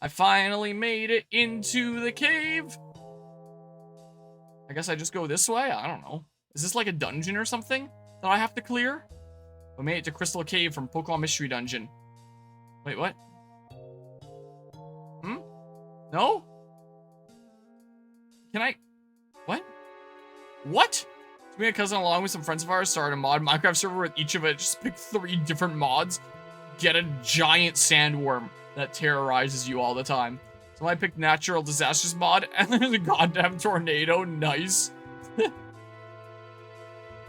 I finally made it into the cave. I guess I just go this way? I don't know. Is this like a dungeon or something that I have to clear? We made it to Crystal Cave from Pokemon Mystery Dungeon. Wait, what? Hmm? No? Can I? What? What? Me and a cousin, along with some friends of ours, started a mod Minecraft server with each of it. Just pick 3 different mods. Get a giant sandworm that terrorizes you all the time. So I picked Natural Disasters mod, and there's a goddamn tornado. Nice.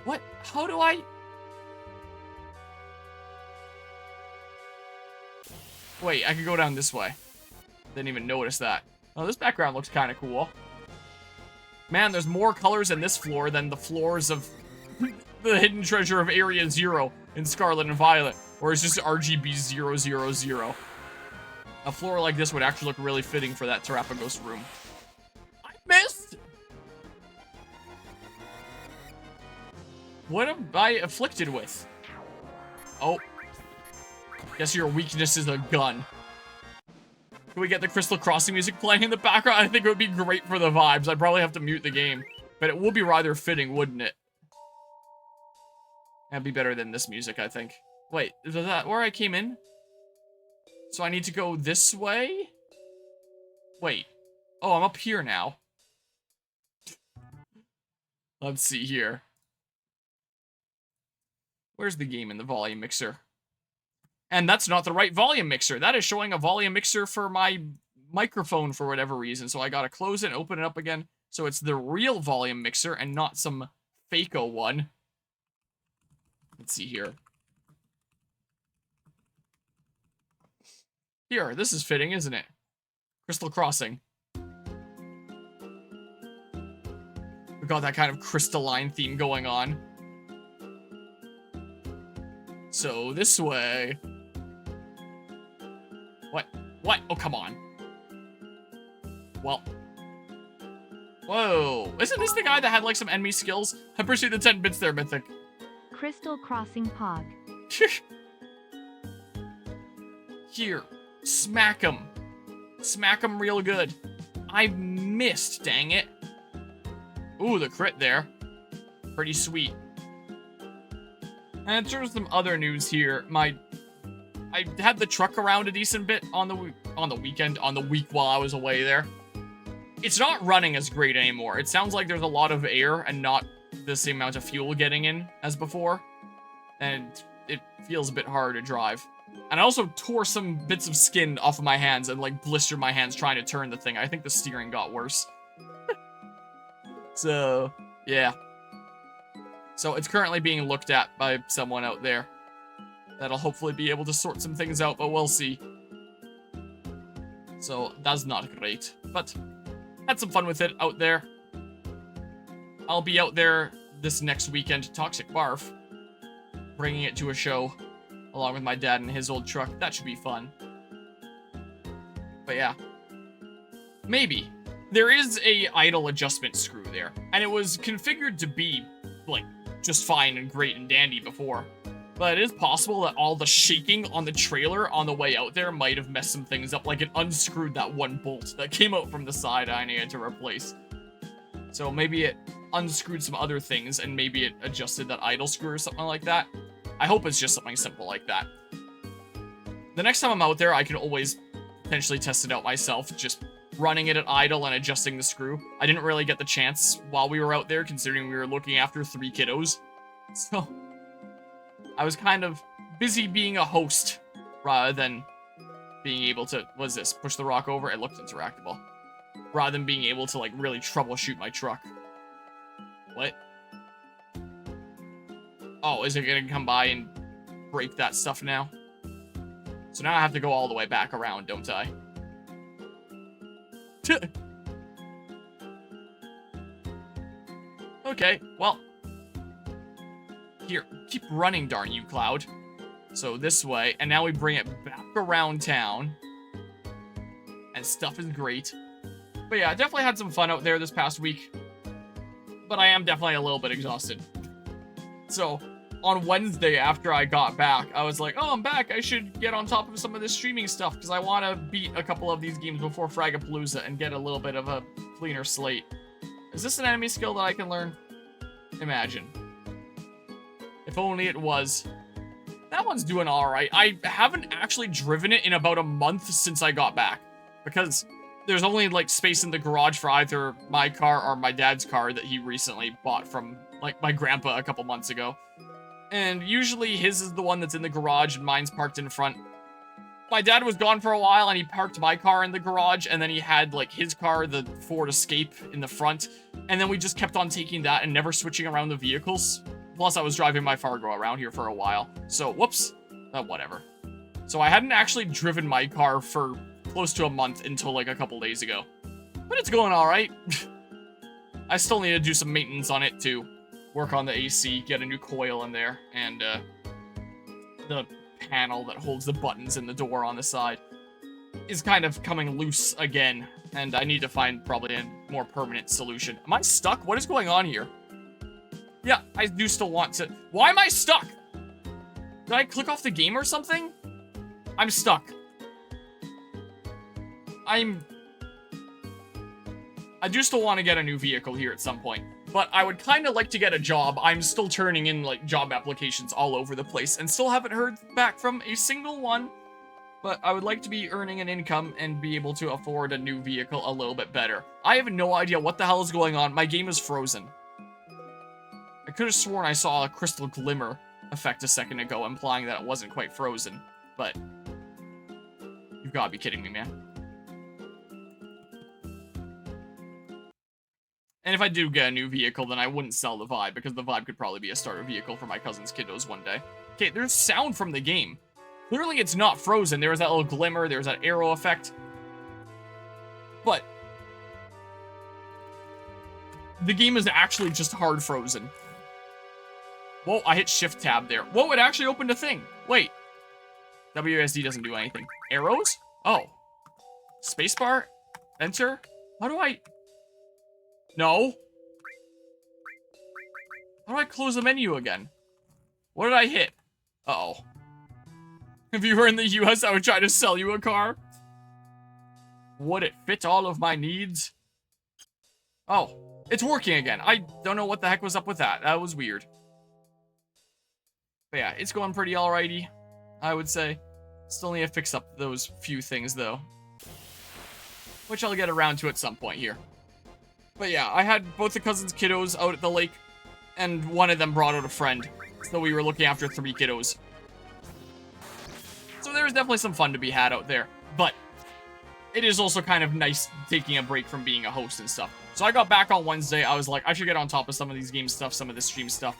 What? How do I? Wait, I could go down this way. Didn't even notice that. Oh, this background looks kind of cool. Man, there's more colors in this floor than the floors of the Hidden Treasure of Area 0 in Scarlet and Violet, or it's just RGB 000. A floor like this would actually look really fitting for that Terrapagos room. I missed! What am I afflicted with? Oh. Guess your weakness is a gun. Can we get the Crystal Crossing music playing in the background? I think it would be great for the vibes. I'd probably have to mute the game. But it would be rather fitting, wouldn't it? That'd be better than this music, I think. Wait, is that where I came in? So I need to go this way? Wait. Oh, I'm up here now. Let's see here. Where's the game in the volume mixer? And that's not the right volume mixer. That is showing a volume mixer for my microphone for whatever reason. So I gotta close it and open it up again. So it's the real volume mixer and not some fake-o one. Let's see here. Here, this is fitting, isn't it? Crystal Crossing. We got that kind of crystalline theme going on. So, this way. What? What? Oh, come on. Well. Whoa. Isn't this the guy that had, like, some enemy skills? I appreciate the 10 bits there, Mythic. Crystal Crossing Pog. Here. Smack him. Smack him real good. I missed, dang it. Ooh, the crit there. Pretty sweet. And in terms of some other news here, I had the truck around a decent bit on the week while I was away there. It's not running as great anymore. It sounds like there's a lot of air and not the same amount of fuel getting in as before. And it feels a bit harder to drive. And I also tore some bits of skin off of my hands and, like, blistered my hands trying to turn the thing. I think the steering got worse. So, yeah. So it's currently being looked at by someone out there. That'll hopefully be able to sort some things out, but we'll see. So, that's not great. But, had some fun with it out there. I'll be out there this next weekend, Toxic Barf. Bringing it to a show. Along with my dad and his old truck. That should be fun. But yeah. Maybe. There is a idle adjustment screw there. And it was configured to be, like, just fine and great and dandy before. But it is possible that all the shaking on the trailer on the way out there might have messed some things up. Like, it unscrewed that one bolt that came out from the side I needed to replace. So maybe it unscrewed some other things and maybe it adjusted that idle screw or something like that. I hope it's just something simple like that. The next time I'm out there, I can always potentially test it out myself, just running it at idle and adjusting the screw. I didn't really get the chance while we were out there, considering we were looking after 3 kiddos. So, I was kind of busy being a host, rather than being able to, what is this, push the rock over? It looked interactable. Rather than being able to, like, really troubleshoot my truck. What? Oh, is it gonna come by and break that stuff now? So now I have to go all the way back around, don't I? Okay, well. Here, keep running, darn you, Cloud. So this way, and now we bring it back around town. And stuff is great. But yeah, I definitely had some fun out there this past week. But I am definitely a little bit exhausted. So, on Wednesday after I got back, I was like, oh, I'm back. I should get on top of some of this streaming stuff because I want to beat a couple of these games before Fragapalooza and get a little bit of a cleaner slate. Is this an enemy skill that I can learn? Imagine. If only it was. That one's doing alright. I haven't actually driven it in about a month since I got back. Because there's only, like, space in the garage for either my car or my dad's car that he recently bought from, like, my grandpa a couple months ago. And usually his is the one that's in the garage and mine's parked in front. My dad was gone for a while and he parked my car in the garage and then he had, like, his car, the Ford Escape, in the front. And then we just kept on taking that and never switching around the vehicles. Plus, I was driving my Fargo around here for a while. So, whoops. Whatever. So, I hadn't actually driven my car for close to a month until, like, a couple days ago. But it's going alright. I still need to do some maintenance on it, too. Work on the AC, get a new coil in there, and, the panel that holds the buttons in the door on the side is kind of coming loose again. And I need to find probably a more permanent solution. Am I stuck? What is going on here? Yeah, I do still want to... Why am I stuck? Did I click off the game or something? I'm stuck. I do still want to get a new vehicle here at some point. But I would kind of like to get a job. I'm still turning in, like, job applications all over the place. And still haven't heard back from a single one. But I would like to be earning an income and be able to afford a new vehicle a little bit better. I have no idea what the hell is going on. My game is frozen. I could have sworn I saw a crystal glimmer effect a second ago, implying that it wasn't quite frozen. But you've got to be kidding me, man. And if I do get a new vehicle, then I wouldn't sell the VII, because the VII could probably be a starter vehicle for my cousin's kiddos one day. Okay, there's sound from the game. Clearly it's not frozen. There was that little glimmer, there was that arrow effect. But the game is actually just hard frozen. Whoa, I hit shift tab there. Whoa, it actually opened a thing. Wait. WASD doesn't do anything. Arrows? Oh. Spacebar? Enter? How do I... No. How do I close the menu again? What did I hit? Uh-oh. If you were in the US, I would try to sell you a car. Would it fit all of my needs? Oh, it's working again. I don't know what the heck was up with that. That was weird. But yeah, it's going pretty alrighty, I would say. Still need to fix up those few things, though. Which I'll get around to at some point here. But yeah, I had both the cousins' kiddos out at the lake, and one of them brought out a friend. So we were looking after 3 kiddos. So there was definitely some fun to be had out there. But it is also kind of nice taking a break from being a host and stuff. So I got back on Wednesday. I was like, I should get on top of some of these game stuff, some of the stream stuff.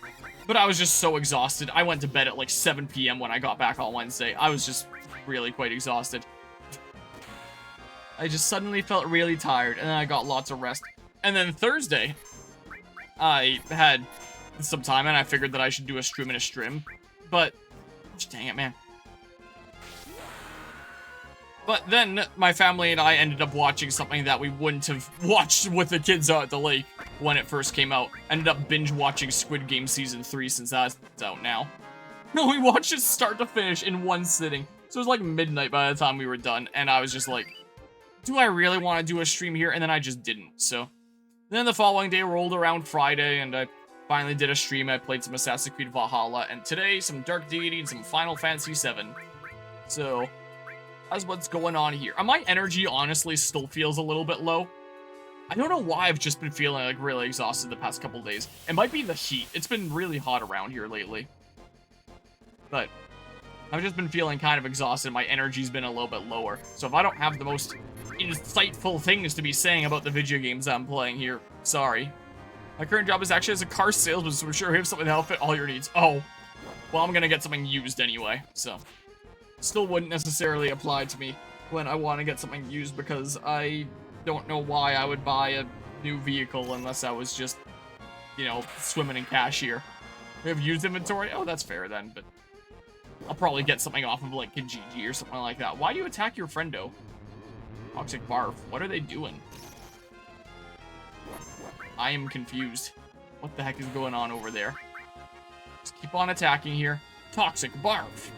But I was just so exhausted. I went to bed at like 7 p.m. when I got back on Wednesday. I was just really quite exhausted. I just suddenly felt really tired, and then I got lots of rest. And then Thursday, I had some time, and I figured that I should do a stream and a stream. But, dang it, man. But then, my family and I ended up watching something that we wouldn't have watched with the kids out at the lake when it first came out. Ended up binge-watching Squid Game Season 3 since that's out now. No, we watched it start to finish in one sitting. So it was like midnight by the time we were done, and I was just like, do I really want to do a stream here? And then I just didn't, so. Then the following day rolled around Friday, and I finally did a stream. I played some Assassin's Creed Valhalla, and today, some Dark Deity and some Final Fantasy VII. So, that's what's going on here. My energy, honestly, still feels a little bit low. I don't know why I've just been feeling, like, really exhausted the past couple days. It might be the heat. It's been really hot around here lately. But I've just been feeling kind of exhausted. My energy's been a little bit lower. So if I don't have the most insightful things to be saying about the video games I'm playing here, sorry. My current job is actually as a car salesman, so I'm sure we have something that'll fit all your needs. Oh, well, I'm gonna get something used anyway, so. Still wouldn't necessarily apply to me when I want to get something used, because I don't know why I would buy a new vehicle unless I was just, you know, swimming in cash here. We have used inventory? Oh, that's fair then, but I'll probably get something off of, like, Kijiji or something like that. Why do you attack your friendo? Toxic Barf. What are they doing? I am confused. What the heck is going on over there? Just keep on attacking here. Toxic Barf.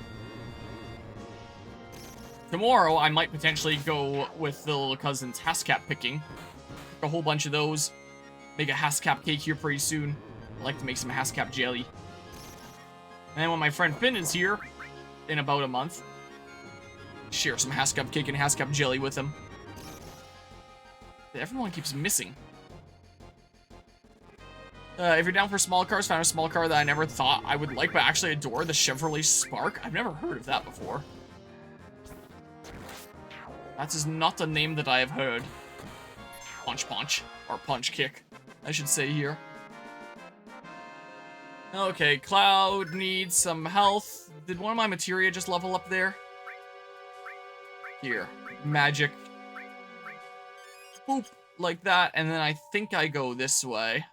Tomorrow, I might potentially go with the little cousin's Hascap picking. A whole bunch of those. Make a Hascap cake here pretty soon. I like to make some Hascap jelly. And then when my friend Finn is here, in about a month, share some Hascap cake and Hascap jelly with him. Everyone keeps missing. If you're down for small cars, found a small car that I never thought I would like, but actually adore, the Chevrolet Spark. I've never heard of that before. That is not a name that I have heard. Punch punch, or punch kick, I should say here. Okay, Cloud needs some health. Did one of my materia just level up there? Here, magic. Boop, like that, and then I think I go this way.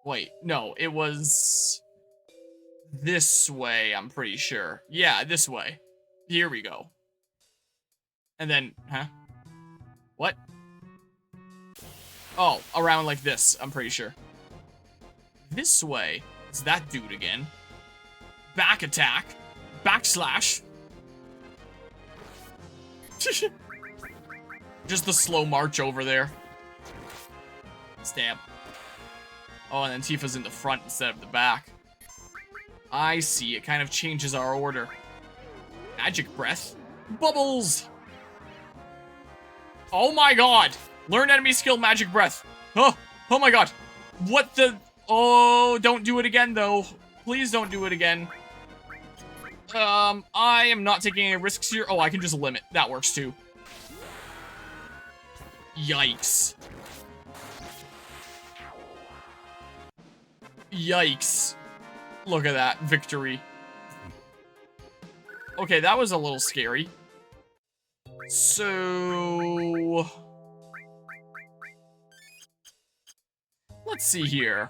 Wait, no, it was this way, I'm pretty sure. Yeah, this way. Here we go. And then, huh? What? Oh, around like this, I'm pretty sure. This way. It's that dude again. Back attack. Backslash. Just the slow march over there. Stab. Oh, and then Tifa's in the front instead of the back. I see. It kind of changes our order. Magic Breath. Bubbles! Oh my god! Learn enemy skill Magic Breath. Oh my god. What the... Oh, don't do it again, though. Please don't do it again. I am not taking any risks here. Oh, I can just limit. That works, too. Yikes. Yikes. Look at that. Victory. Okay, that was a little scary. So... let's see here.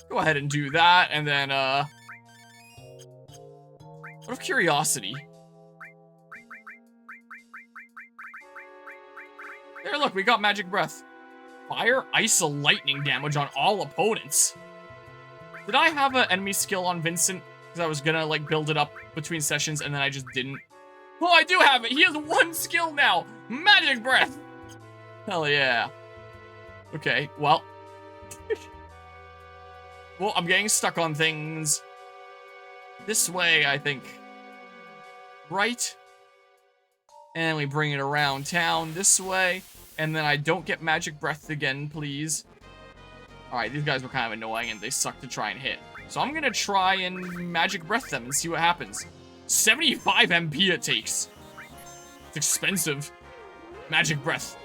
Go ahead and do that, and then, out of curiosity. There, look, we got Magic Breath. Fire, Ice, and Lightning damage on all opponents. Did I have an enemy skill on Vincent? Because I was gonna, like, build it up between sessions, and then I just didn't. Oh, I do have it! He has one skill now! Magic Breath! Hell yeah. Okay, well. Well, I'm getting stuck on things. This way, I think. Right? And we bring it around town this way. And then I don't get Magic Breath again, please. Alright, these guys were kind of annoying and they suck to try and hit. So I'm gonna try and Magic Breath them and see what happens. 75 MP it takes. It's expensive. Magic Breath.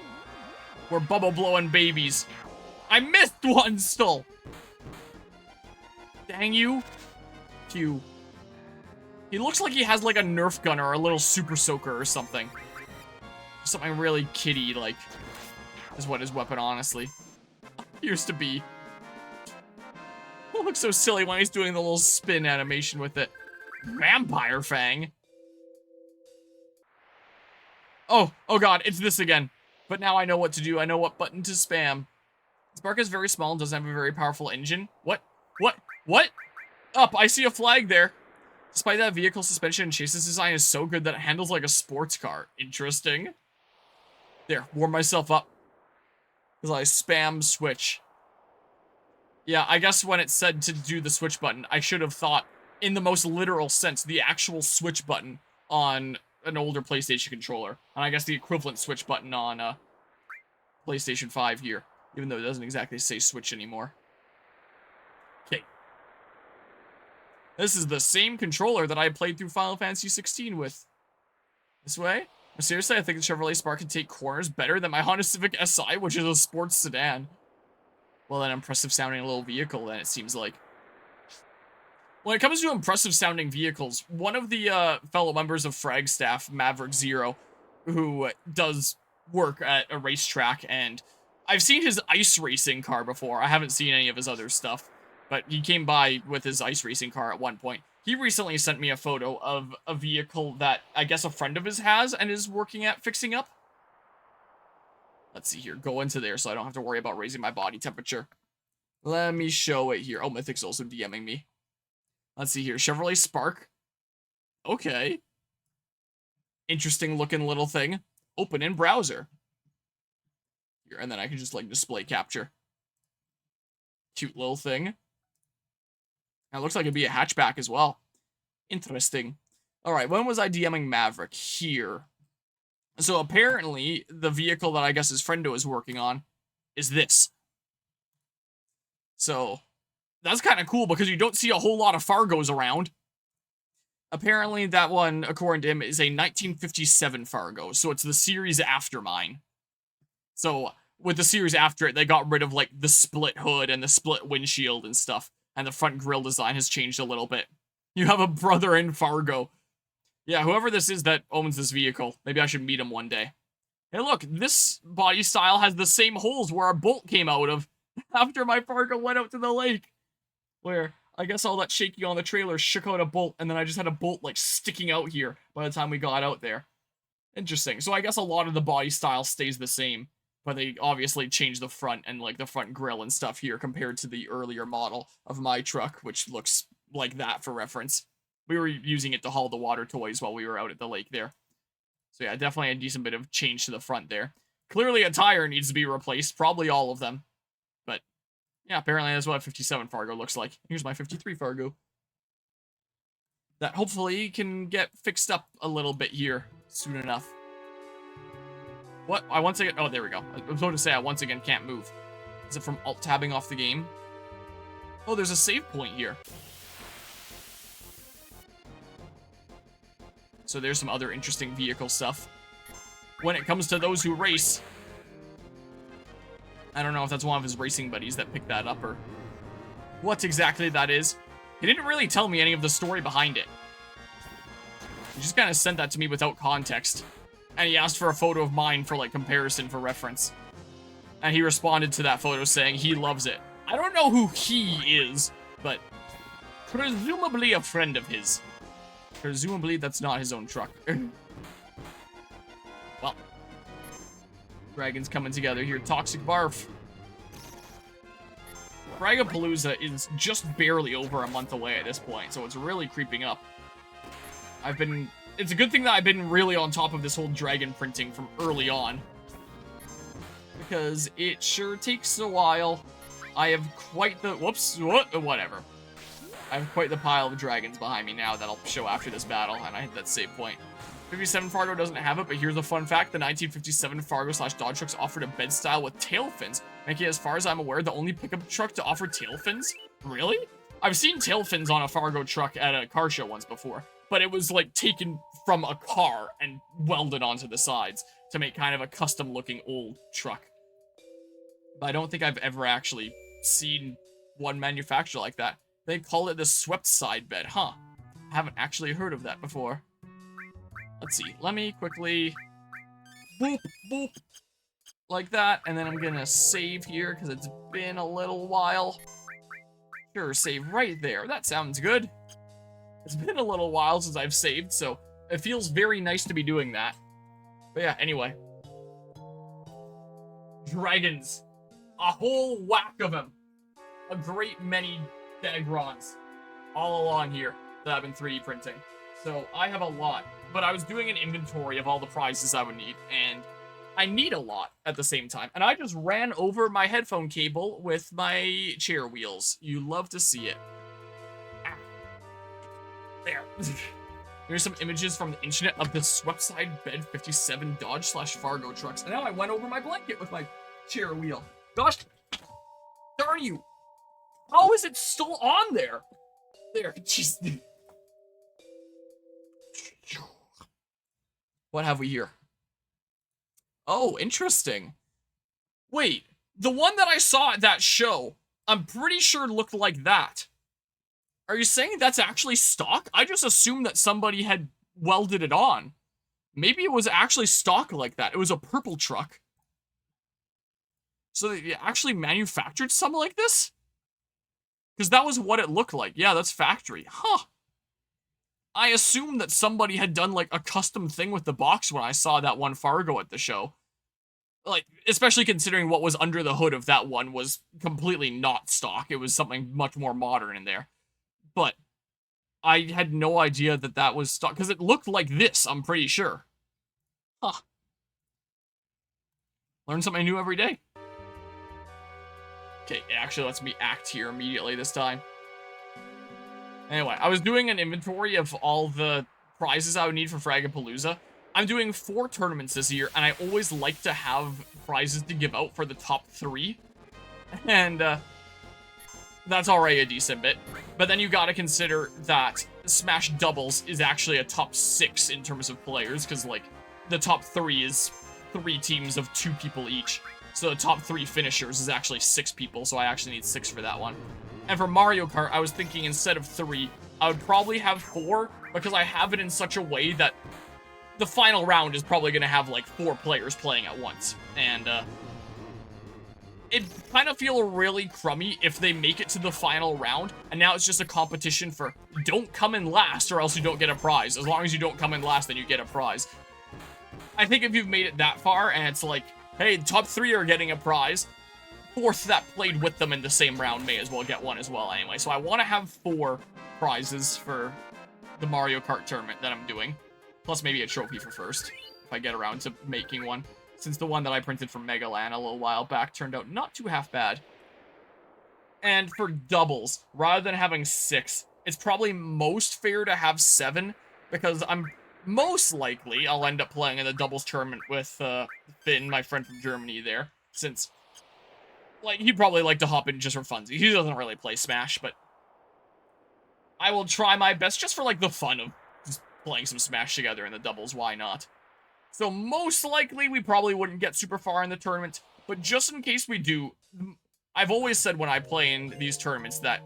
We're bubble blowing babies. I missed one still. Dang you. Q. He looks like he has like a Nerf gun or a little Super Soaker or something. Something really kiddie, like, is what his weapon honestly appears to be. It looks so silly when he's doing the little spin animation with it. Vampire Fang. Oh god, it's this again. But now I know what to do. I know what button to spam. Spark is very small and doesn't have a very powerful engine. What? Up, I see a flag there. Despite that, vehicle suspension and chassis design is so good that it handles like a sports car. Interesting. There, warm myself up. Because I spam switch. Yeah, I guess when it said to do the switch button, I should have thought, in the most literal sense, the actual switch button on an older PlayStation controller. And I guess the equivalent switch button on PlayStation 5 here. Even though it doesn't exactly say switch anymore. Okay. This is the same controller that I played through Final Fantasy 16 with. This way? Seriously, I think the Chevrolet Spark can take corners better than my Honda Civic Si, which is a sports sedan. Well, an impressive sounding little vehicle, then, it seems like. When it comes to impressive sounding vehicles, one of the fellow members of Frag Staff, Maverick Zero, who does work at a racetrack, and I've seen his ice racing car before. I haven't seen any of his other stuff, but he came by with his ice racing car at one point. He recently sent me a photo of a vehicle that I guess a friend of his has and is working at fixing up. Let's see here. Go into there so I don't have to worry about raising my body temperature. Let me show it here. Oh, Mythic's also DMing me. Let's see here. Chevrolet Spark. Okay. Interesting looking little thing. Open in browser. Here, and then I can just, like, display capture. Cute little thing. It looks like it'd be a hatchback as well. Interesting. Alright, when was I DMing Maverick? Here. So apparently, the vehicle that I guess his friendo is working on is this. So, that's kind of cool because you don't see a whole lot of Fargos around. Apparently, that one, according to him, is a 1957 Fargo, so it's the series after mine. So, with the series after it, they got rid of, like, the split hood and the split windshield and stuff, and the front grille design has changed a little bit. You have a brother in Fargo. Yeah, whoever this is that owns this vehicle, maybe I should meet him one day. Hey, look, this body style has the same holes where our bolt came out of after my Fargo went out to the lake. Where, I guess all that shaking on the trailer shook out a bolt, and then I just had a bolt, like, sticking out here by the time we got out there. Interesting. So I guess a lot of the body style stays the same, but they obviously changed the front and, like, the front grille and stuff here compared to the earlier model of my truck, which looks like that for reference. We were using it to haul the water toys while we were out at the lake there. So yeah, definitely a decent bit of change to the front there. Clearly a tire needs to be replaced, probably all of them. But yeah, apparently that's what a 57 Fargo looks like. Here's my 53 Fargo. That hopefully can get fixed up a little bit here soon enough. What? I once again... Oh, there we go. I was about to say I once again can't move. Is it from alt-tabbing off the game? Oh, there's a save point here. So there's some other interesting vehicle stuff. When it comes to those who race, I don't know if that's one of his racing buddies that picked that up or what exactly that is. He didn't really tell me any of the story behind it. He just kind of sent that to me without context. And he asked for a photo of mine for, like, comparison for reference. And he responded to that photo saying he loves it. I don't know who he is, but presumably a friend of his. Presumably that's not his own truck. Well. Dragons coming together here. Toxic Barf. Bragapalooza is just barely over a month away at this point, so it's really creeping up. It's a good thing that I've been really on top of this whole dragon printing from early on. Because it sure takes a while. I have quite the... Whatever. I have quite the pile of dragons behind me now that I'll show after this battle, and I hit that save point. 57 Fargo doesn't have it, but here's a fun fact. The 1957 Fargo/Dodge trucks offered a bed style with tail fins, making it, as far as I'm aware, the only pickup truck to offer tail fins. Really? I've seen tail fins on a Fargo truck at a car show once before, but it was, like, taken from a car and welded onto the sides to make kind of a custom-looking old truck. But I don't think I've ever actually seen one manufactured like that. They call it the swept side bed, huh? I haven't actually heard of that before. Let's see. Let me quickly... Boop, boop. Like that. And then I'm gonna save here, because it's been a little while. Sure, save right there. That sounds good. It's been a little while since I've saved, so it feels very nice to be doing that. But yeah, anyway. Dragons. A whole whack of them. A great many Dagrons all along here that I've been 3D printing. So I have a lot, but I was doing an inventory of all the prizes I would need, and I need a lot at the same time. And I just ran over my headphone cable with my chair wheels. You love to see it. Ah. There. Here's some images from the internet of the swept side bed 57 Dodge/Fargo trucks. And now I went over my blanket with my chair wheel. Gosh darn you. How is it still on there? There, jeez. What have we here? Oh, interesting. Wait, the one that I saw at that show, I'm pretty sure looked like that. Are you saying that's actually stock? I just assumed that somebody had welded it on. Maybe it was actually stock like that. It was a purple truck. So they actually manufactured something like this? Because that was what it looked like. Yeah, that's factory. Huh. I assumed that somebody had done, like, a custom thing with the box when I saw that one Fargo at the show. like, especially considering what was under the hood of that one was completely not stock. It was something much more modern in there. But I had no idea that that was stock, because it looked like this, I'm pretty sure. Huh. Learn something new every day. Okay, it actually lets me act here immediately this time. Anyway, I was doing an inventory of all the prizes I would need for Fragapalooza. I'm doing 4 tournaments this year, and I always like to have prizes to give out for the top 3. And, that's already a decent bit. But then you gotta consider that Smash Doubles is actually a top 6 in terms of players, because, like, the top 3 is 3 teams of 2 people each. So the top 3 finishers is actually 6 people, so I actually need 6 for that one. And for Mario Kart, I was thinking instead of 3, I would probably have 4, because I have it in such a way that the final round is probably going to have, like, 4 players playing at once. And, it'd kind of feel really crummy if they make it to the final round, and now it's just a competition for don't come in last or else you don't get a prize. As long as you don't come in last, then you get a prize. I think if you've made it that far, and it's like, hey, the top 3 are getting a prize, 4th that played with them in the same round may as well get one as well anyway. So I want to have 4 prizes for the Mario Kart tournament that I'm doing. Plus maybe a trophy for first, if I get around to making one. Since the one that I printed from Mega Land a little while back turned out not too half bad. And for doubles, rather than having 6, it's probably most fair to have 7, because I'm most likely I'll end up playing in the doubles tournament with Finn, my friend from Germany there, since, like, he'd probably like to hop in just for funsies. He doesn't really play Smash, but I will try my best just for, like, the fun of just playing some Smash together in the doubles. Why not? So most likely we probably wouldn't get super far in the tournament, but just in case we do, I've always said when I play in these tournaments that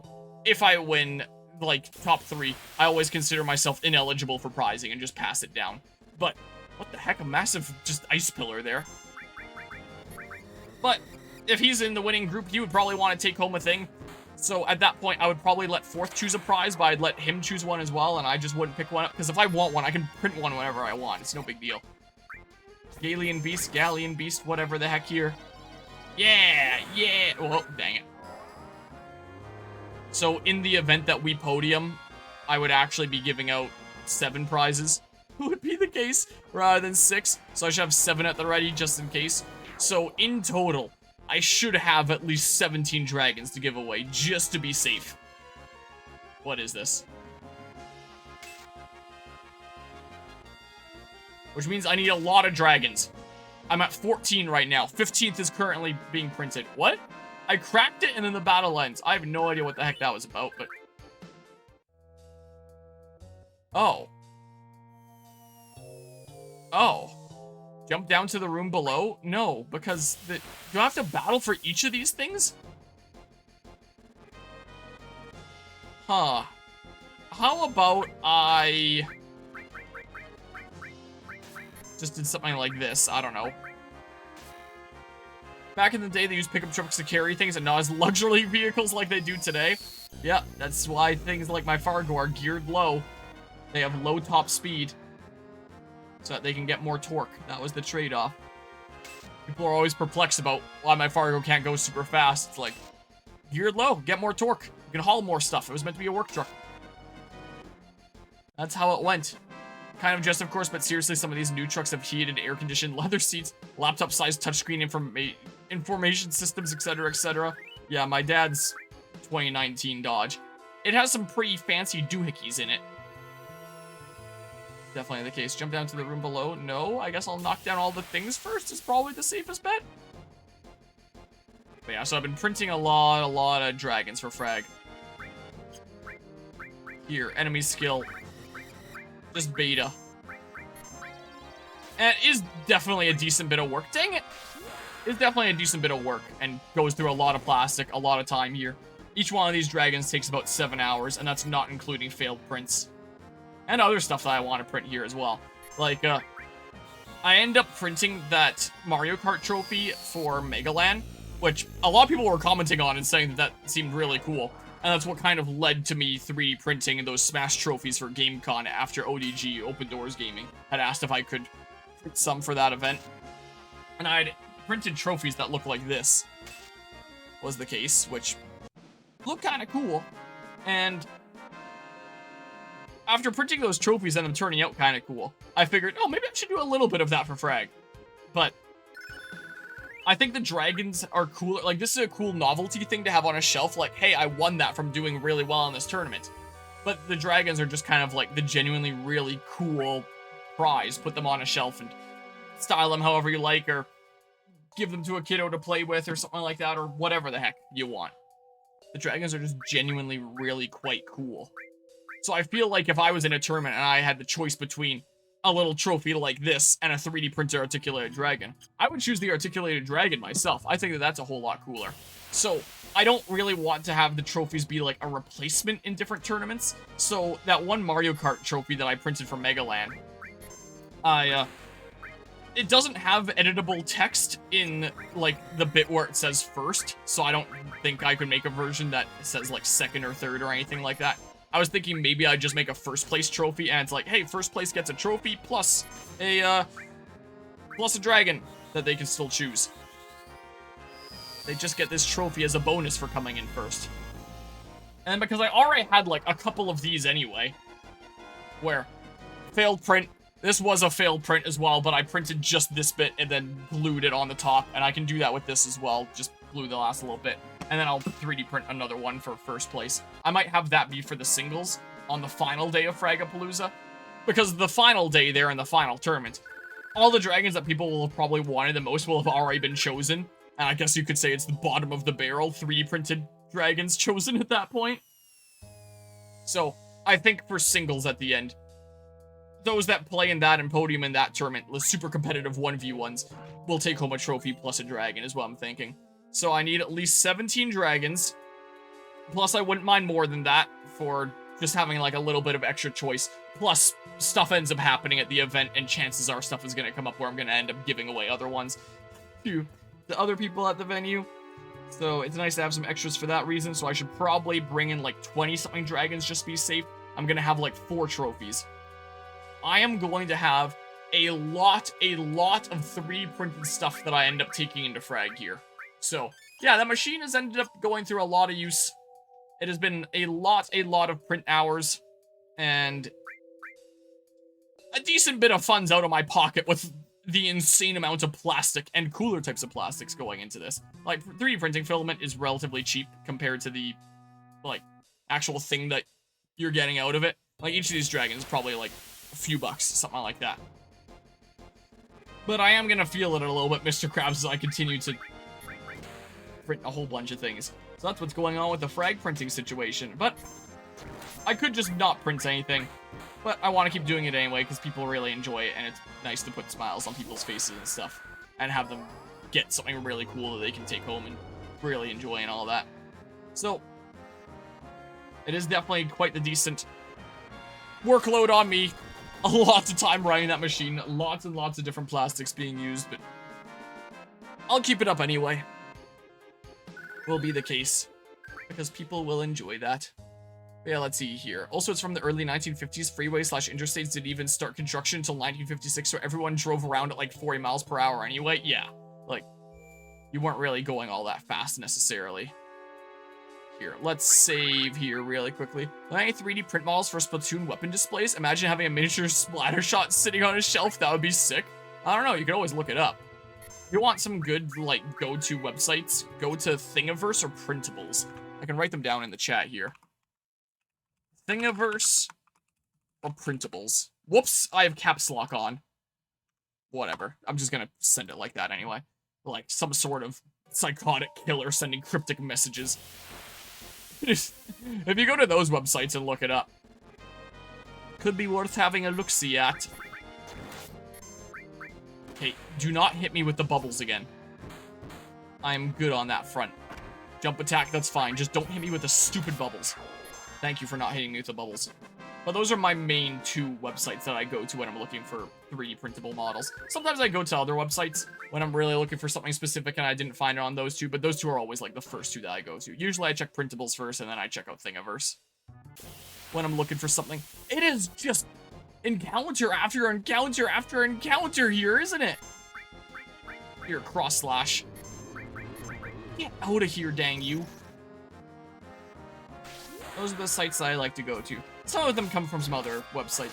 if I win, like, top 3, I always consider myself ineligible for prizing and just pass it down. But, what the heck, a massive just ice pillar there. But, if he's in the winning group, he would probably want to take home a thing. So at that point, I would probably let 4th choose a prize, but I'd let him choose one as well, and I just wouldn't pick one up, because if I want one, I can print one whenever I want. It's no big deal. Galleon Beast, whatever the heck here. Yeah! Oh, dang it. So in the event that we podium, I would actually be giving out 7 prizes. Would be the case, rather than 6. So I should have 7 at the ready, just in case. So in total, I should have at least 17 dragons to give away, just to be safe. What is this? Which means I need a lot of dragons. I'm at 14 right now. 15th is currently being printed. What? I cracked it and then the battle ends. I have no idea what the heck that was about, but... Oh. Oh. Jump down to the room below? No, because do I have to battle for each of these things? Huh. How about I... just did something like this. I don't know. Back in the day, they used pickup trucks to carry things and not as luxury vehicles like they do today. Yeah, that's why things like my Fargo are geared low. They have low top speed, so that they can get more torque. That was the trade-off. People are always perplexed about why my Fargo can't go super fast. It's like, geared low, get more torque. You can haul more stuff. It was meant to be a work truck. That's how it went. Kind of just, of course, but seriously, some of these new trucks have heated, air-conditioned leather seats, laptop-sized touchscreen information systems, etc., etc. Yeah, my dad's 2019 Dodge. It has some pretty fancy doohickeys in it. Definitely the case. Jump down to the room below. No, I guess I'll knock down all the things first. It's probably the safest bet. But yeah, so I've been printing a lot of dragons for frag. Here, enemy skill. Just beta. And it is definitely a decent bit of work. Dang it! It's definitely a decent bit of work and goes through a lot of plastic, a lot of time here. Each one of these dragons takes about 7 hours, and that's not including failed prints. And other stuff that I want to print here as well. Like, I end up printing that Mario Kart trophy for Mega Land, which a lot of people were commenting on and saying that that seemed really cool. And that's what kind of led to me 3D printing those Smash trophies for GameCon after ODG, Open Doors Gaming, had asked if I could print some for that event. And I'd printed trophies that look like this was the case, which look kind of cool. And after printing those trophies and them turning out kind of cool, I figured, oh, maybe I should do a little bit of that for Frag. But I think the dragons are cooler. Like, this is a cool novelty thing to have on a shelf. Like, hey, I won that from doing really well in this tournament. But the dragons are just kind of like the genuinely really cool prize. Put them on a shelf and style them however you like, or give them to a kiddo to play with or something like that, or whatever the heck you want. The dragons are just genuinely really quite cool. So I feel like if I was in a tournament and I had the choice between a little trophy like this and a 3D printed articulated dragon, I would choose the articulated dragon myself. I think that that's a whole lot cooler. So I don't really want to have the trophies be like a replacement in different tournaments. So that one Mario Kart trophy that I printed for Mega Land, it doesn't have editable text in, like, the bit where it says first, so I don't think I could make a version that says, like, second or third or anything like that. I was thinking maybe I'd just make a first place trophy, and it's like, hey, first place gets a trophy plus a dragon that they can still choose. They just get this trophy as a bonus for coming in first. And because I already had, like, a couple of these anyway, where failed print. This was a failed print as well, but I printed just this bit and then glued it on the top, and I can do that with this as well, just glue the last little bit. And then I'll 3D print another one for first place. I might have that be for the singles on the final day of Fragapalooza, because the final day there in the final tournament, all the dragons that people will have probably wanted the most will have already been chosen, and I guess you could say it's the bottom of the barrel 3D printed dragons chosen at that point. So, I think for singles at the end, those that play in that and podium in that tournament, the super competitive 1v1s, will take home a trophy plus a dragon, is what I'm thinking. So I need at least 17 dragons, plus I wouldn't mind more than that for just having like a little bit of extra choice, plus stuff ends up happening at the event, and chances are stuff is going to come up where I'm going to end up giving away other ones to the other people at the venue. So it's nice to have some extras for that reason, so I should probably bring in like 20-something dragons just to be safe. I'm going to have like 4 trophies. I am going to have a lot of 3D printed stuff that I end up taking into Frag here. So, yeah, that machine has ended up going through a lot of use. It has been a lot of print hours, and a decent bit of funds out of my pocket with the insane amount of plastic and cooler types of plastics going into this. Like, 3D printing filament is relatively cheap compared to the, like, actual thing that you're getting out of it. Like, each of these dragons is probably, like, a few bucks, something like that. But I am gonna feel it a little bit, Mr. Krabs, as I continue to print a whole bunch of things. So that's what's going on with the frag printing situation. But I could just not print anything, but I want to keep doing it anyway because people really enjoy it, and it's nice to put smiles on people's faces and stuff, and have them get something really cool that they can take home and really enjoy and all that. So it is definitely quite the decent workload on me. A lot of time running that machine, lots and lots of different plastics being used, but I'll keep it up anyway. Will be the case, because people will enjoy that. Yeah, let's see here. Also, it's from the early 1950s. Freeway/interstates didn't even start construction until 1956, so everyone drove around at like 40 miles per hour anyway. Yeah, like, you weren't really going all that fast necessarily. Here, let's save here really quickly. Any 3D print models for Splatoon weapon displays? Imagine having a miniature splatter shot sitting on a shelf. That would be sick. I don't know, you could always look it up. If you want some good, like, go-to websites, go to Thingiverse or Printables. I can write them down in the chat here. Thingiverse or Printables. Whoops, I have caps lock on. Whatever. I'm just gonna send it like that anyway. Like some sort of psychotic killer sending cryptic messages. If you go to those websites and look it up, could be worth having a look-see at. Okay, do not hit me with the bubbles again. I'm good on that front. Jump attack, that's fine. Just don't hit me with the stupid bubbles. Thank you for not hitting me with the bubbles. But those are my main 2 websites that I go to when I'm looking for 3D printable models. Sometimes I go to other websites when I'm really looking for something specific and I didn't find it on those 2, but those 2 are always like the first 2 that I go to. Usually I check Printables first and then I check out Thingiverse when I'm looking for something. It is just encounter after encounter after encounter here, isn't it? You're a cross slash. Get out of here, dang you. Those are the sites that I like to go to. Some of them come from some other websites.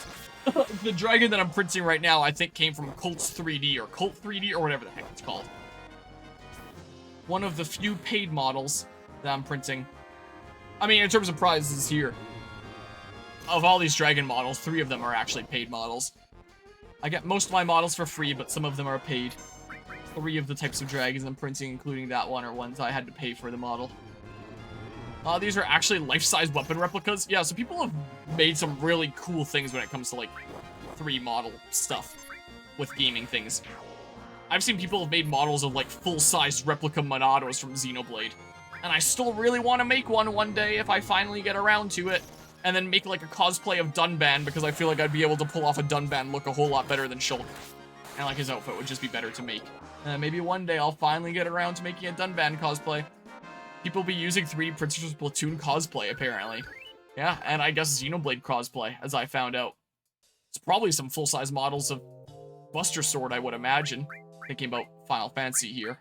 The dragon that I'm printing right now, I think, came from Colts 3D or Colt 3D or whatever the heck it's called. One of the few paid models that I'm printing. I mean, in terms of prizes here, of all these dragon models, 3 of them are actually paid models. I get most of my models for free, but some of them are paid. 3 of the types of dragons I'm printing, including that one, are ones I had to pay for the model. These are actually life-size weapon replicas. Yeah, so people have made some really cool things when it comes to, like, 3 model stuff with gaming things. I've seen people have made models of, like, full-sized replica Monados from Xenoblade. And I still really want to make one day if I finally get around to it. And then make, like, a cosplay of Dunban, because I feel like I'd be able to pull off a Dunban look a whole lot better than Shulk. And, like, his outfit would just be better to make. Maybe one day I'll finally get around to making a Dunban cosplay. People be using 3D printers for Splatoon cosplay, apparently. Yeah, and I guess Xenoblade cosplay, as I found out. It's probably some full-size models of Buster Sword, I would imagine. Thinking about Final Fantasy here.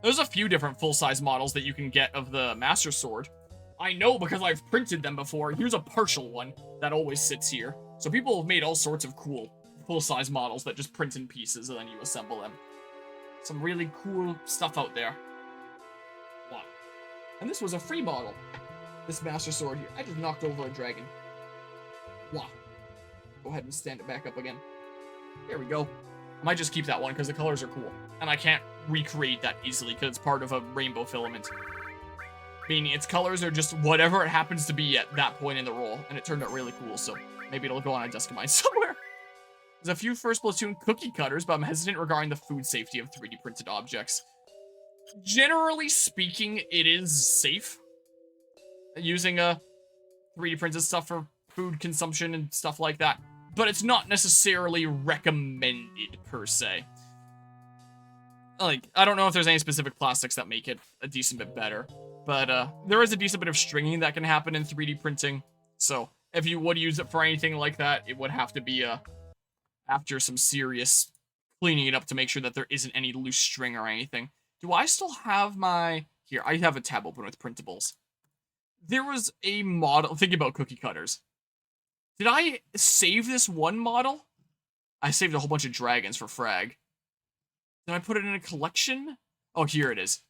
There's a few different full-size models that you can get of the Master Sword. I know because I've printed them before. Here's a partial one that always sits here. So people have made all sorts of cool full-size models that just print in pieces and then you assemble them. Some really cool stuff out there. Wow. And this was a free model. This Master Sword here. I just knocked over a dragon. Wow. Go ahead and stand it back up again. There we go. Might just keep that one because the colors are cool. And I can't recreate that easily because it's part of a rainbow filament. Meaning its colors are just whatever it happens to be at that point in the roll. And it turned out really cool, so maybe it'll go on a desk of mine somewhere. There's a few first Splatoon cookie cutters, but I'm hesitant regarding the food safety of 3D printed objects. Generally speaking, it is safe. Using 3D printed stuff for food consumption and stuff like that. But it's not necessarily recommended, per se. Like, I don't know if there's any specific plastics that make it a decent bit better. But there is a decent bit of stringing that can happen in 3D printing. So, if you would use it for anything like that, it would have to be after some serious cleaning it up to make sure that there isn't any loose string or anything. Do I still have my... Here, I have a tab open with printables. There was a model... Thinking about cookie cutters. Did I save this one model? I saved a whole bunch of dragons for frag. Did I put it in a collection? Oh, here it is.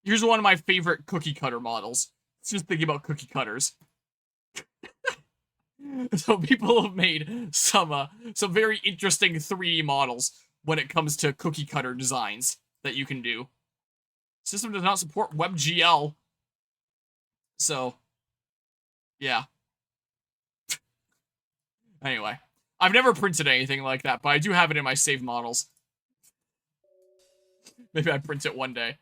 Here's one of my favorite cookie cutter models. Just thinking about cookie cutters. So people have made some very interesting 3D models when it comes to cookie cutter designs that you can do. System does not support WebGL. So, yeah. Anyway, I've never printed anything like that, but I do have it in my save models. Maybe I print it one day.